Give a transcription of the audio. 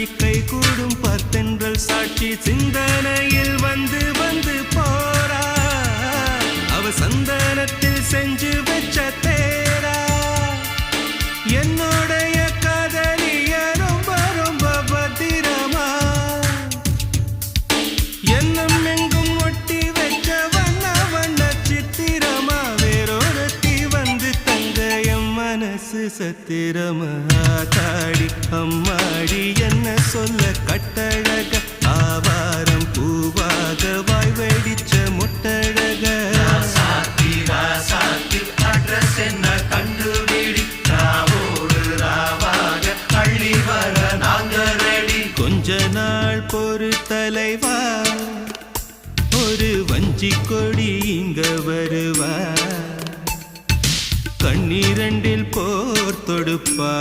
காட்சி கை கூடும் பார்த்தென்றல் சாட்சி சிந்தனையில் வந்து வந்து போறா அவ சந்தனத்தில் செஞ்சு வச்ச தேரா என்னுடைய காதலிய ரொம்ப ரொம்ப பத்திரமா என்னும் எங்கும் ஒட்டி வச்ச வண்ண வண்ண சித்திரமா வேறொருத்தி வந்து தங்க என் மனசு சத்திரமா தாடி அம்மாடி என்ன சொல்ல கட்டழக ஆவாரம் பூவாக வாய் வெடிச்ச முட்டழக அட்ரஸ் என்ன கண்டுபிடி ராவோடு ராவாக அள்ளி வர நாங்க ரெடி கொஞ்ச நாள் பொறு தலைவா ஒரு வஞ்சி கொடி இங்க வருவா கண்ணீரண்டில் போர் தொடுப்பா